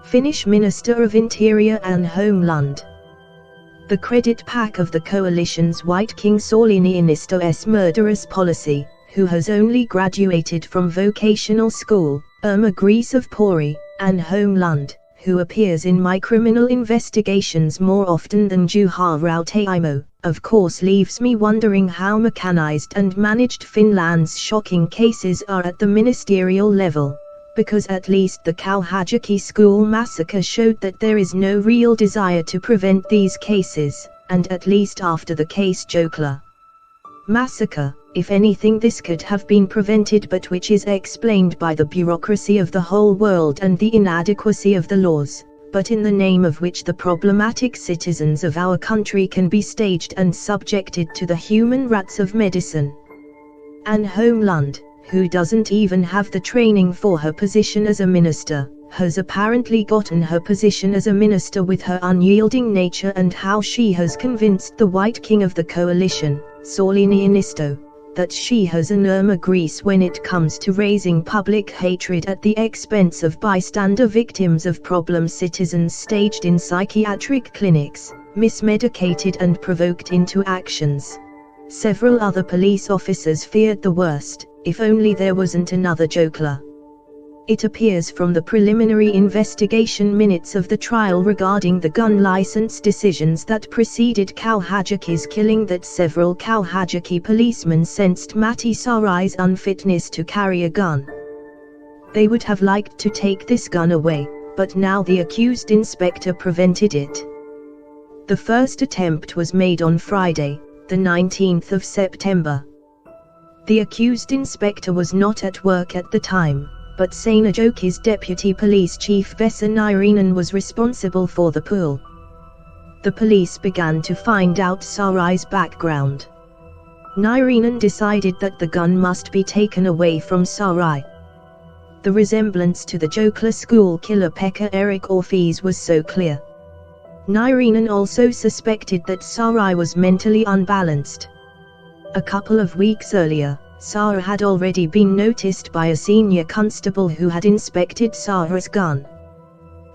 Finnish Minister of Interior and Holmlund. The credit pack of the coalition's White King Sauli Niinisto's murderous policy, who has only graduated from vocational school, agrees of Pori, and Holmlund, who appears in my criminal investigations more often than Juha Rautaimo, of course leaves me wondering how mechanized and managed Finland's shocking cases are at the ministerial level, because at least the Kauhajoki school massacre showed that there is no real desire to prevent these cases, and at least after the Kauhajoki massacre, if anything this could have been prevented, but which is explained by the bureaucracy of the whole world and the inadequacy of the laws, but in the name of which the problematic citizens of our country can be staged and subjected to the human rats of medicine. Anne Holmlund, who doesn't even have the training for her position as a minister, has apparently gotten her position as a minister with her unyielding nature and how she has convinced the White King of the coalition, Sauli Niinisto, that she has an grease when it comes to raising public hatred at the expense of bystander victims of problem citizens staged in psychiatric clinics, mismedicated and provoked into actions. Several other police officers feared the worst, if only there wasn't another Jokla. It appears from the preliminary investigation minutes of the trial regarding the gun license decisions that preceded Kauhajoki's killing that several Kauhajoki policemen sensed Matti Saarai's unfitness to carry a gun. They would have liked to take this gun away, but now the accused inspector prevented it. The first attempt was made on Friday, the 19th of September. The accused inspector was not at work at the time, but Seinäjoki's deputy police chief Vesa Nairinen was responsible for the pool. The police began to find out Saarai's background. Nairinen decided that the gun must be taken away from Saarai. The resemblance to the Jokla school killer Pekka Erik Orfees was so clear. Nairinen also suspected that Saarai was mentally unbalanced. A couple of weeks earlier, Saarai had already been noticed by a senior constable who had inspected Saarai's gun.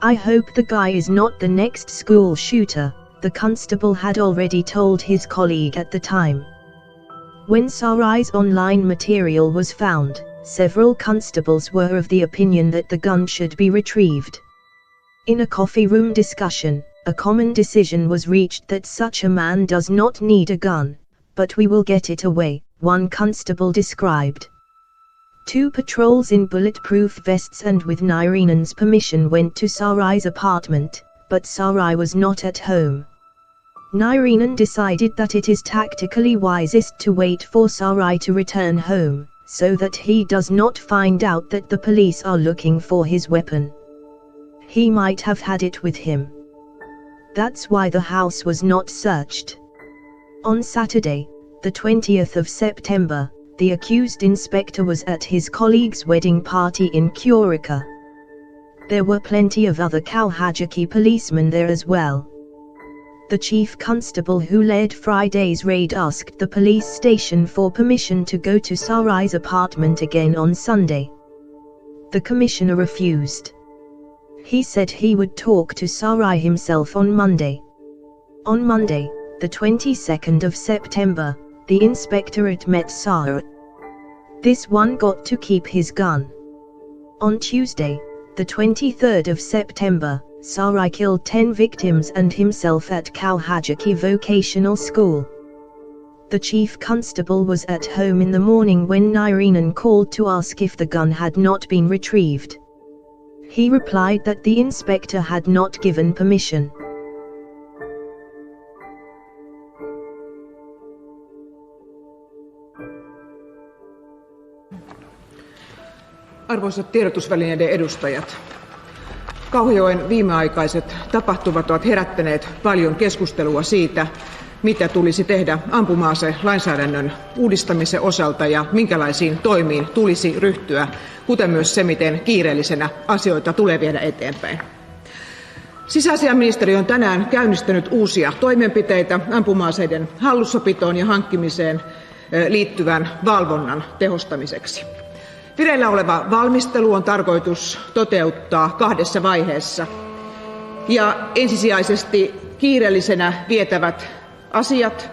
"I hope the guy is not the next school shooter," the constable had already told his colleague at the time. When Saarai's online material was found, several constables were of the opinion that the gun should be retrieved. In a coffee room discussion, a common decision was reached that such a man does not need a gun, but we will get it away, one constable described. 2 patrols in bulletproof vests and with Nairinen's permission went to Saarai's apartment, but Saarai was not at home. Nairinen decided that it is tactically wisest to wait for Saarai to return home, so that he does not find out that the police are looking for his weapon. He might have had it with him. That's why the house was not searched. On Saturday, the 20th of September, the accused inspector was at his colleague's wedding party in Kurikkala. There were plenty of other Kauhajoki policemen there as well. The chief constable who led Friday's raid asked the police station for permission to go to Saarai's apartment again on Sunday. The commissioner refused. He said he would talk to Saarai himself on Monday. On Monday, the 22nd of September, the inspectorate met Saarai. This one got to keep his gun. On Tuesday, the 23rd of September, Saarai killed 10 victims and himself at Kauhajoki Vocational School. The chief constable was at home in the morning when Nairinen called to ask if the gun had not been retrieved. He replied that the inspector had not given permission. Arvoisat tiedotusvälineiden edustajat, Kauhajoen viimeaikaiset tapahtumat ovat herättäneet paljon keskustelua siitä, mitä tulisi tehdä ampuma-aselainsäädännön uudistamisen osalta ja minkälaisiin toimiin tulisi ryhtyä, kuten myös se, miten kiireellisenä asioita tulee viedä eteenpäin. Sisäasiainministeriö on tänään käynnistänyt uusia toimenpiteitä ampuma-aseiden hallussapitoon ja hankkimiseen liittyvän valvonnan tehostamiseksi. Vireillä oleva valmistelu on tarkoitus toteuttaa 2 vaiheessa. Ja ensisijaisesti kiireellisenä vietävät asiat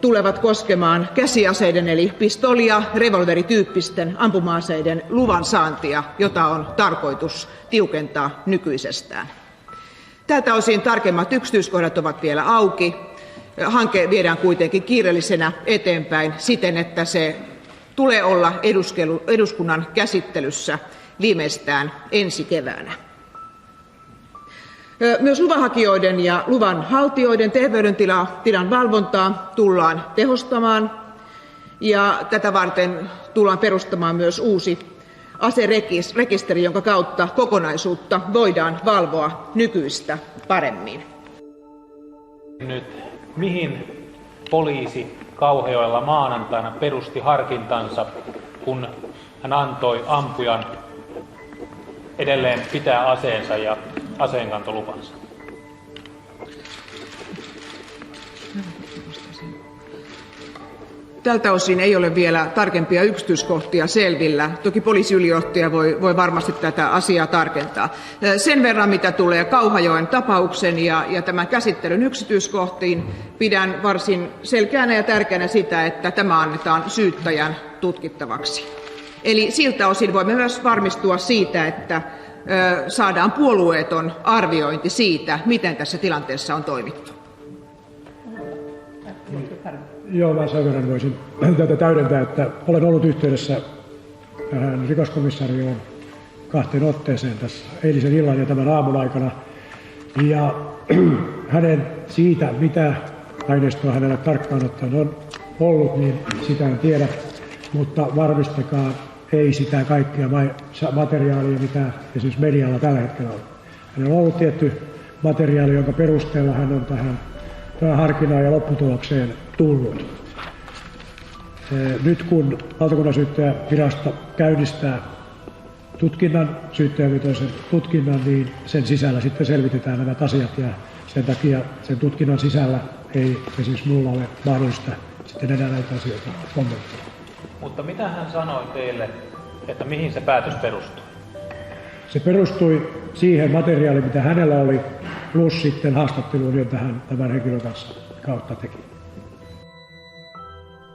tulevat koskemaan käsiaseiden eli pistooli- ja revolverityyppisten ampuma-aseiden luvan saantia, jota on tarkoitus tiukentaa nykyisestään. Tältä osin tarkemmat yksityiskohdat ovat vielä auki. Hanke viedään kuitenkin kiireellisenä eteenpäin siten, että se tulee olla eduskunnan käsittelyssä viimeistään ensi keväänä. Myös luvanhakijoiden ja luvan haltijoiden terveydentilan valvontaa tullaan tehostamaan ja tätä varten tullaan perustamaan myös uusi aserekisteri, jonka kautta kokonaisuutta voidaan valvoa nykyistä paremmin. Nyt mihin poliisi Kauhajoella maanantaina perusti harkintansa, kun hän antoi ampujan edelleen pitää aseensa ja aseenkantolupansa? Tältä osin ei ole vielä tarkempia yksityiskohtia selvillä. Toki poliisiylijohtaja voi varmasti tätä asiaa tarkentaa. Sen verran, mitä tulee Kauhajoen tapauksen ja tämän käsittelyn yksityiskohtiin, pidän varsin selkeänä ja tärkeänä sitä, että tämä annetaan syyttäjän tutkittavaksi. Eli siltä osin voimme myös varmistua siitä, että saadaan puolueeton arviointi siitä, miten tässä tilanteessa on toimittu. Joo, mä sen verran voisin tätä täydentää, että olen ollut yhteydessä rikoskomisarioon 2 otteeseen tässä eilisen illan ja tämän aamun aikana. Ja hänen siitä, mitä aineistoa hänellä tarkkaan ottaen on ollut, niin sitä en tiedä, mutta varmistakaa, ei sitä kaikkia materiaalia, mitä esimerkiksi medialla tällä hetkellä on. Hänellä on ollut tietty materiaali, jonka perusteella hän on tähän harkinnaan ja lopputulokseen tullut. Nyt kun valtakunnansyyttäjävirasto käynnistää tutkinnan, syyttäjävetoisen tutkinnan, niin sen sisällä sitten selvitetään nämä asiat ja sen takia sen tutkinnan sisällä ei esimerkiksi minulla ole mahdollista sitten enää näitä asioita kommentoida. Mutta mitä hän sanoi teille, että mihin se päätös perustui? Se perustui siihen materiaaliin, mitä hänellä oli, plus sitten haastatteluun, jota hän tämän henkilön kanssa kautta teki.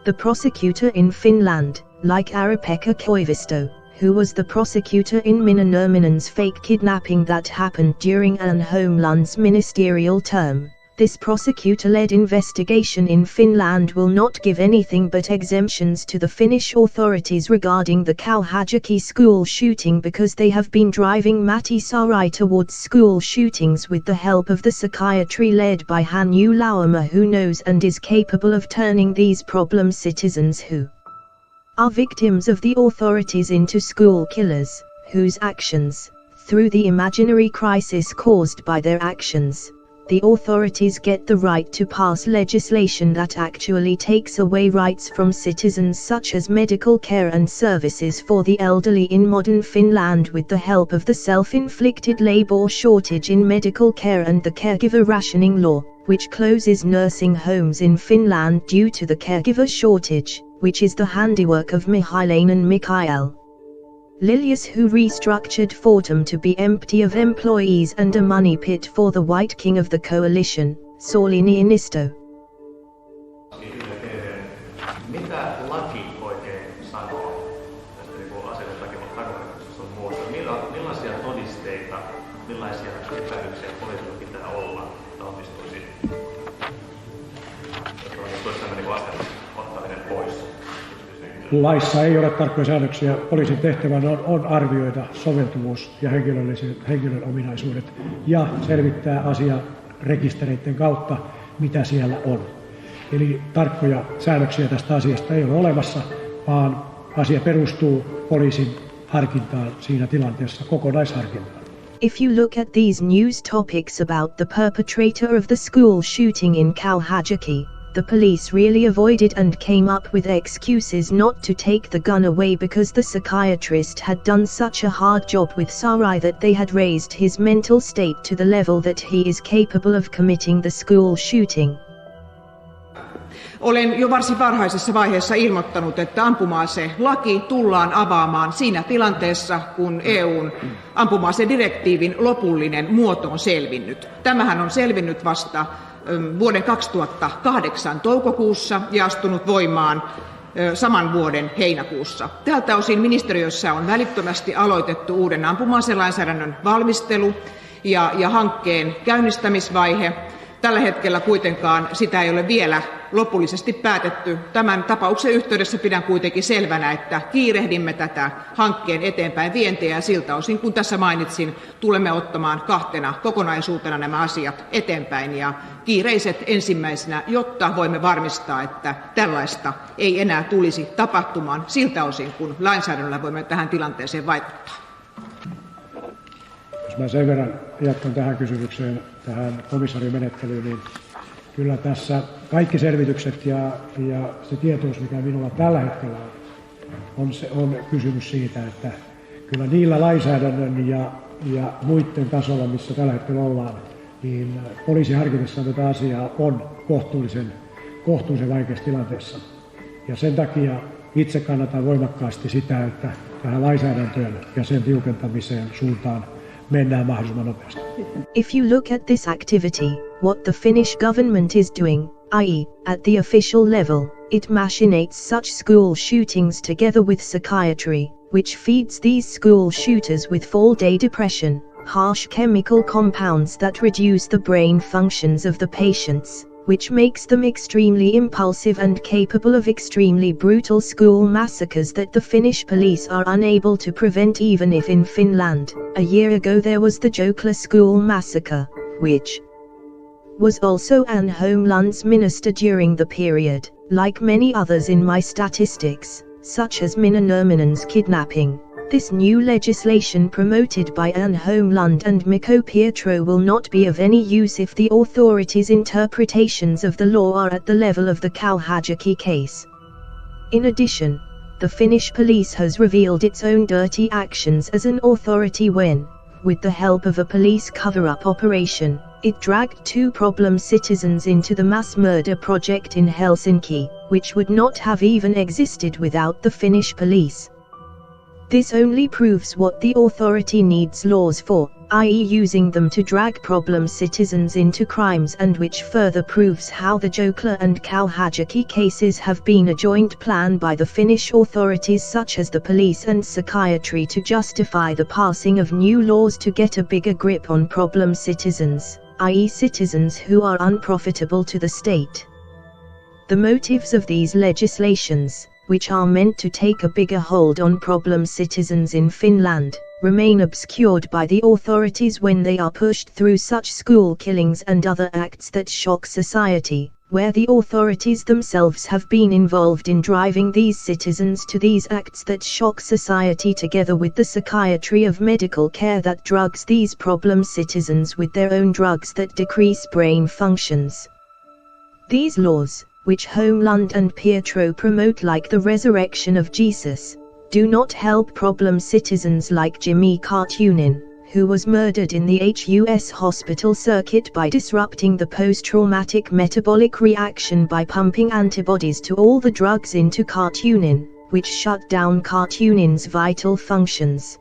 The prosecutor in Finland, like Ari-Pekka Koivisto, who was the prosecutor in Minna Nurminen's fake kidnapping that happened during Ann Holmlund's ministerial term, this prosecutor-led investigation in Finland will not give anything but exemptions to the Finnish authorities regarding the Kauhajoki school shooting because they have been driving Matti Sarai towards school shootings with the help of the psychiatry led by Hannu Lauerma, who knows and is capable of turning these problem citizens who are victims of the authorities into school killers, whose actions, through the imaginary crisis caused by their actions, the authorities get the right to pass legislation that actually takes away rights from citizens such as medical care and services for the elderly in modern Finland with the help of the self-inflicted labor shortage in medical care and the caregiver rationing law, which closes nursing homes in Finland due to the caregiver shortage, which is the handiwork of Mihailane and Mikael Lilius, who restructured Fortum to be empty of employees and a money pit for the White King of the Coalition, Sauli Niinisto. Mitä laki oikein sanoo tästä aseväkivallan sun muusta? Millaisia todisteita, millaisia epäilyksiä poliisilla pitää olla, että onnistuisi aseen ottaminen pois? Laissa ei ole tarkkoja säännöksiä. Poliisin tehtävänä on arvioida soveltuvuus ja henkilön ominaisuudet ja selvittää asia rekistereiden kautta, mitä siellä on. Eli tarkkoja säännöksiä tästä asiasta ei ole olemassa, vaan asia perustuu poliisin harkintaan siinä tilanteessa, kokonaisharkintaan. If you look at these news topics about the perpetrator of the school shooting in Kauhajoki, the police really avoided and came up with excuses not to take the gun away because the psychiatrist had done such a hard job with Sarai that they had raised his mental state to the level that he is capable of committing the school shooting. Olen jo varsin varhaisessa vaiheessa ilmoittanut, että ampuma-aselaki tullaan avaamaan siinä tilanteessa, kun EUn ampuma-asedirektiivin lopullinen muoto on selvinnyt. Tämähän on selvinnyt vasta vuoden 2008 toukokuussa ja astunut voimaan saman vuoden heinäkuussa. Tältä osin ministeriössä on välittömästi aloitettu uuden ampuma-aselainsäädännön valmistelu ja hankkeen käynnistämisvaihe. Tällä hetkellä kuitenkaan sitä ei ole vielä lopullisesti päätetty. Tämän tapauksen yhteydessä pidän kuitenkin selvänä, että kiirehdimme tätä hankkeen eteenpäin vientiä ja siltä osin, kun tässä mainitsin, tulemme ottamaan kahtena kokonaisuutena nämä asiat eteenpäin ja kiireiset ensimmäisenä, jotta voimme varmistaa, että tällaista ei enää tulisi tapahtumaan siltä osin, kun lainsäädännöllä voimme tähän tilanteeseen vaikuttaa. Jos mä sen verran jatkan tähän kysymykseen, tähän komissarimenettelyyn, niin kyllä tässä kaikki selvitykset ja se tietous, mikä minulla tällä hetkellä on kysymys siitä, että kyllä niillä lainsäädännön ja muiden tasolla, missä tällä hetkellä ollaan, niin poliisi harkitessaan tätä asiaa on kohtuullisen vaikeassa tilanteessa. Ja sen takia itse kannatan voimakkaasti sitä, että tähän lainsäädäntöön ja sen tiukentamiseen suuntaan mennään mahdollisimman nopeasti. If you look at this activity, what the Finnish government is doing, i.e., at the official level, it machinates such school shootings together with psychiatry, which feeds these school shooters with full-day depression, harsh chemical compounds that reduce the brain functions of the patients, which makes them extremely impulsive and capable of extremely brutal school massacres that the Finnish police are unable to prevent even if in Finland. A year ago there was the Jokla school massacre, which was also Anne Holmlund's minister during the period, like many others in my statistics, such as Minna Nurminen's kidnapping. This new legislation promoted by Anne Holmlund and Mikko Pietro will not be of any use if the authorities' interpretations of the law are at the level of the Kauhajoki case. In addition, the Finnish police has revealed its own dirty actions as an authority when, with the help of a police cover-up operation, it dragged 2 problem citizens into the mass murder project in Helsinki, which would not have even existed without the Finnish police. This only proves what the authority needs laws for, i.e. using them to drag problem citizens into crimes, and which further proves how the Jokla and Kauhajoki cases have been a joint plan by the Finnish authorities such as the police and psychiatry to justify the passing of new laws to get a bigger grip on problem citizens, i.e. citizens who are unprofitable to the state. The motives of these legislations, which are meant to take a bigger hold on problem citizens in Finland, remain obscured by the authorities when they are pushed through such school killings and other acts that shock society, where the authorities themselves have been involved in driving these citizens to these acts that shock society, together with the psychiatry of medical care that drugs these problem citizens with their own drugs that decrease brain functions. These laws, which Holmlund and Pietro promote like the resurrection of Jesus, do not help problem citizens like Jimmy Kartunen, who was murdered in the HUS hospital circuit by disrupting the post-traumatic metabolic reaction by pumping antibodies to all the drugs into Kartunen, which shut down Kartunen's vital functions.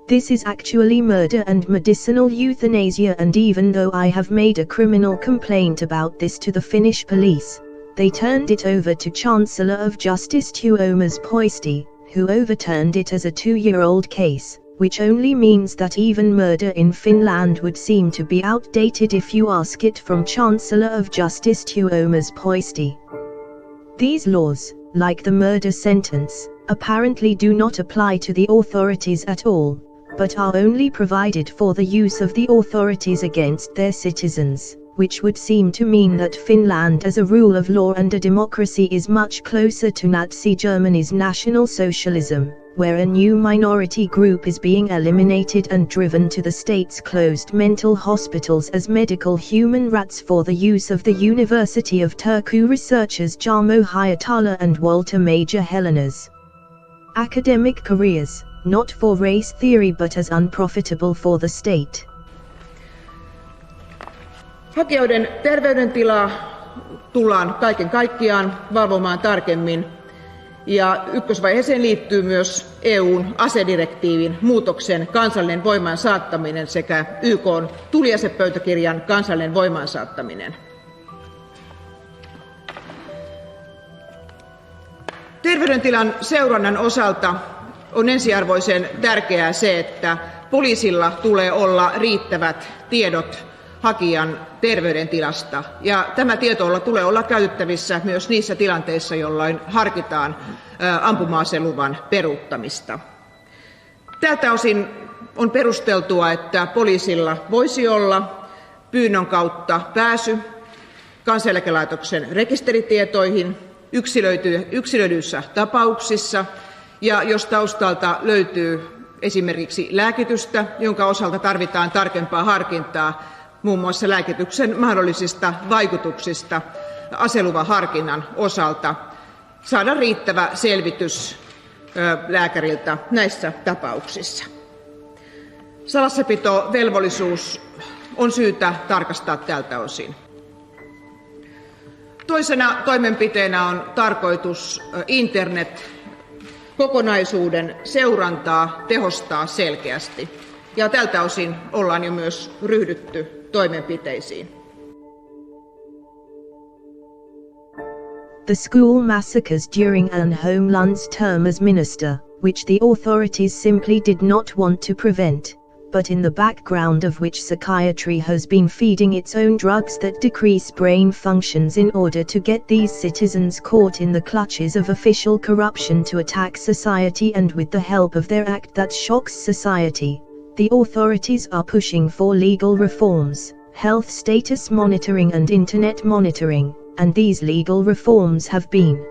This is actually murder and medicinal euthanasia, and even though I have made a criminal complaint about this to the Finnish police, they turned it over to Chancellor of Justice Tuomas Poisti, who overturned it as a 2-year-old case, which only means that even murder in Finland would seem to be outdated if you ask it from Chancellor of Justice Tuomas Poisti. These laws, like the murder sentence, apparently do not apply to the authorities at all, but are only provided for the use of the authorities against their citizens, which would seem to mean that Finland as a rule of law and a democracy is much closer to Nazi Germany's National Socialism, where a new minority group is being eliminated and driven to the state's closed mental hospitals as medical human rats for the use of the University of Turku researchers Jarmo Hayatala and Walter Major Helena's academic careers, not for race theory but as unprofitable for the state. Hakijoiden terveydentilaa tullaan kaiken kaikkiaan valvomaan tarkemmin. Ja ykkösvaiheeseen liittyy myös EU:n asedirektiivin muutoksen kansallinen voimaansaattaminen sekä YK:n tuliasepöytäkirjan kansallinen voimaansaattaminen. Terveydentilan seurannan osalta on ensiarvoisen tärkeää se, että poliisilla tulee olla riittävät tiedot hakijan terveydentilasta. Ja tämä tieto tulee olla käytettävissä myös niissä tilanteissa, jolloin harkitaan ampuma-aseluvan peruuttamista. Tältä osin on perusteltua, että poliisilla voisi olla pyynnön kautta pääsy Kansaneläkelaitoksen rekisteritietoihin yksilöidyissä tapauksissa, ja jos taustalta löytyy esimerkiksi lääkitystä, jonka osalta tarvitaan tarkempaa harkintaa, muun muassa lääkityksen mahdollisista vaikutuksista aseluvan harkinnan osalta, saada riittävä selvitys lääkäriltä näissä tapauksissa. Salassapitovelvollisuus on syytä tarkastaa tältä osin. Toisena toimenpiteenä on tarkoitus internet-kokonaisuuden seurantaa tehostaa selkeästi. Ja tältä osin ollaan jo myös ryhdytty toimenpiteisiin. The school massacres during Anne Holmlund's term as minister, which the authorities simply did not want to prevent, but in the background of which psychiatry has been feeding its own drugs that decrease brain functions in order to get these citizens caught in the clutches of official corruption to attack society, and with the help of their act that shocks society. The authorities are pushing for legal reforms, health status monitoring and internet monitoring, and these legal reforms have been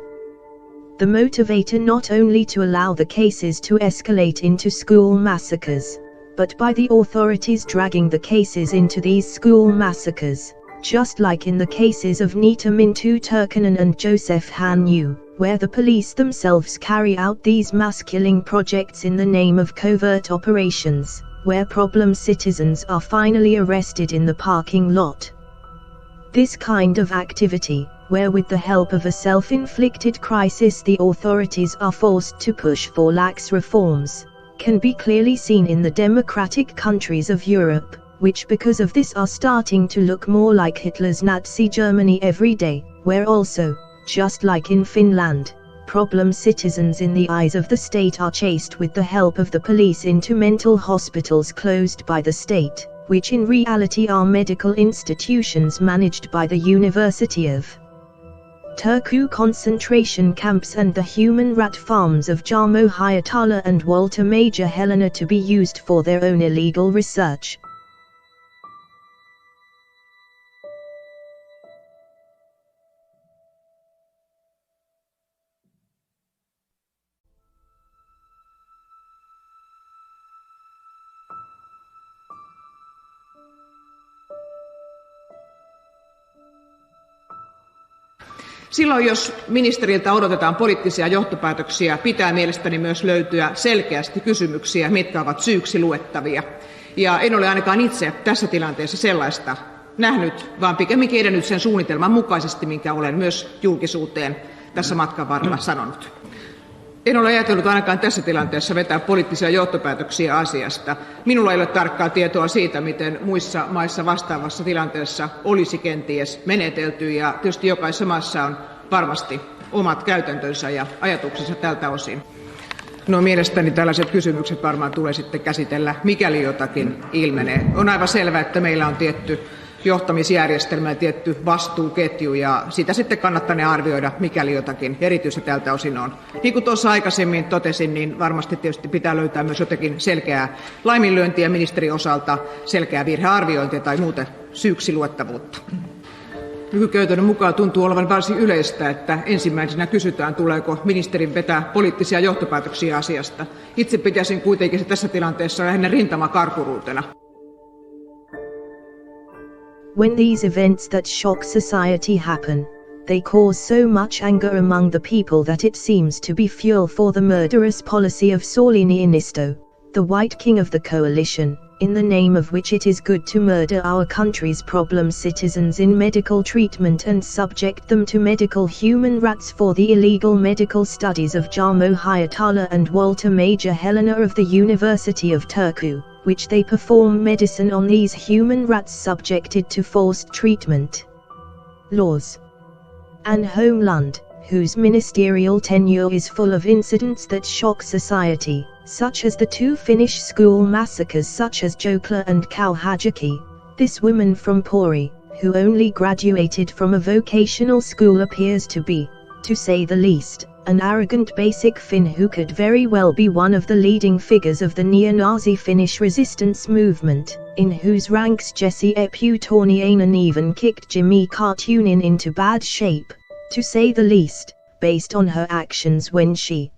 the motivator not only to allow the cases to escalate into school massacres, but by the authorities dragging the cases into these school massacres, just like in the cases of Nita Mintu Turkanen and Joseph Hanyu, where the police themselves carry out these mass-killing projects in the name of covert operations, where problem citizens are finally arrested in the parking lot. This kind of activity, where with the help of a self-inflicted crisis the authorities are forced to push for lax reforms, can be clearly seen in the democratic countries of Europe, which because of this are starting to look more like Hitler's Nazi Germany every day, where also, just like in Finland, problem citizens in the eyes of the state are chased with the help of the police into mental hospitals closed by the state, which in reality are medical institutions managed by the University of Turku concentration camps and the human rat farms of Jarmo Hayatala and Walter Major Helena to be used for their own illegal research. Silloin, jos ministeriltä odotetaan poliittisia johtopäätöksiä, pitää mielestäni myös löytyä selkeästi kysymyksiä, mitkä ovat syyksi luettavia. Ja en ole ainakaan itse tässä tilanteessa sellaista nähnyt, vaan pikemminkin edennyt sen suunnitelman mukaisesti, minkä olen myös julkisuuteen tässä matkan varrella sanonut. En ole ajatellut ainakaan tässä tilanteessa vetää poliittisia johtopäätöksiä asiasta. Minulla ei ole tarkkaa tietoa siitä, miten muissa maissa vastaavassa tilanteessa olisi kenties menetelty, ja tietysti jokaisessa maassa on varmasti omat käytäntönsä ja ajatuksensa tältä osin. No, mielestäni tällaiset kysymykset varmaan tulee sitten käsitellä, mikäli jotakin ilmenee. On aivan selvää, että meillä on tietty johtamisjärjestelmä ja tietty vastuuketju, ja sitä sitten kannattanee arvioida, mikäli jotakin erityistä tältä osin on. Niin kuin tuossa aikaisemmin totesin, niin varmasti tietysti pitää löytää myös jotakin selkeää laiminlyöntiä ministerin osalta, selkeää virhearviointia tai muuten syyksi luettavuutta. Nykykäytännön mukaan tuntuu olevan varsin yleistä, että ensimmäisenä kysytään, tuleeko ministerin vetää poliittisia johtopäätöksiä asiasta. Itse pitäisin kuitenkin se tässä tilanteessa lähinnä rintamakarkuruutena. When these events that shock society happen, they cause so much anger among the people that it seems to be fuel for the murderous policy of Sauli Niinisto, the White King of the coalition, in the name of which it is good to murder our country's problem citizens in medical treatment and subject them to medical human rats for the illegal medical studies of Jarmo Hayatala and Walter Major Helena of the University of Turku, which they perform medicine on these human rats subjected to forced treatment. Laws. Anne Holmlund, whose ministerial tenure is full of incidents that shock society, such as the 2 Finnish school massacres such as Jokla and Kauhajoki. This woman from Pori, who only graduated from a vocational school, appears to be, to say the least, an arrogant basic Finn who could very well be one of the leading figures of the neo-Nazi Finnish resistance movement, in whose ranks Jesse Eputorniainen even kicked Jimmy Cartoonin into bad shape, to say the least, based on her actions when she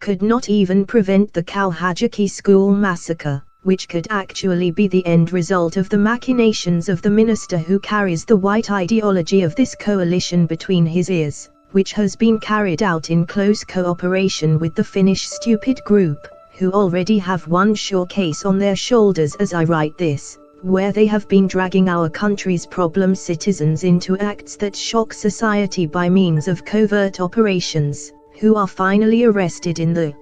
could not even prevent the Kauhajoki school massacre, which could actually be the end result of the machinations of the minister who carries the white ideology of this coalition between his ears, which has been carried out in close cooperation with the Finnish stupid group, who already have one sure case on their shoulders as I write this, where they have been dragging our country's problem citizens into acts that shock society by means of covert operations, who are finally arrested in the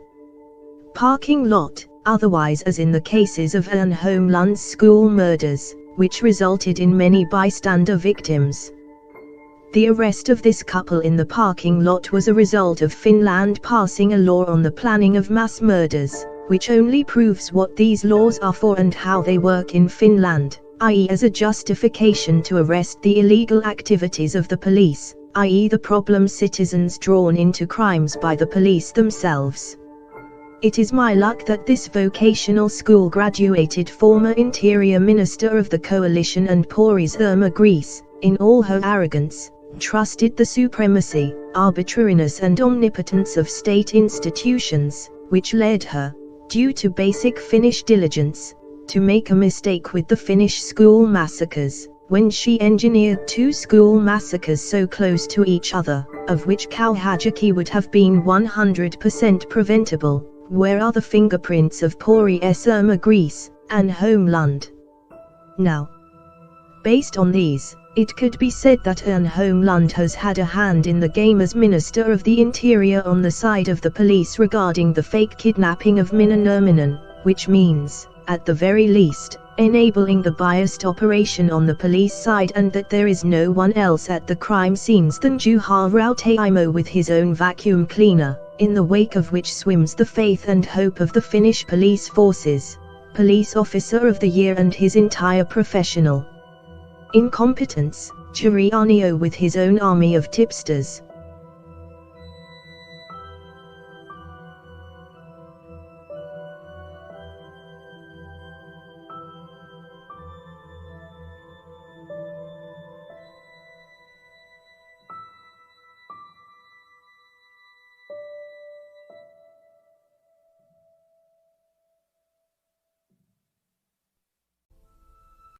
parking lot, otherwise as in the cases of Anne Holmlund's school murders, which resulted in many bystander victims. The arrest of this couple in the parking lot was a result of Finland passing a law on the planning of mass murders, which only proves what these laws are for and how they work in Finland, i.e. as a justification to arrest the illegal activities of the police, i.e. the problem citizens drawn into crimes by the police themselves. It is my luck that this vocational school graduated former Interior Minister of the Coalition and Pori's Irma Greece, in all her arrogance, trusted the supremacy, arbitrariness and omnipotence of state institutions, which led her, due to basic Finnish diligence, to make a mistake with the Finnish school massacres, when she engineered 2 school massacres so close to each other, of which Kauhajoki would have been 100% preventable. Where are the fingerprints of Pori's Irma Greece, Anne Holmlund? Now, based on these, it could be said that Anne Holmlund has had a hand in the game as Minister of the Interior on the side of the police regarding the fake kidnapping of Minna Nurminen, which means, at the very least, enabling the biased operation on the police side, and that there is no one else at the crime scenes than Juha Rautaimo with his own vacuum cleaner, in the wake of which swims the faith and hope of the Finnish police forces, Police Officer of the Year and his entire professional incompetence, Jurianio with his own army of tipsters,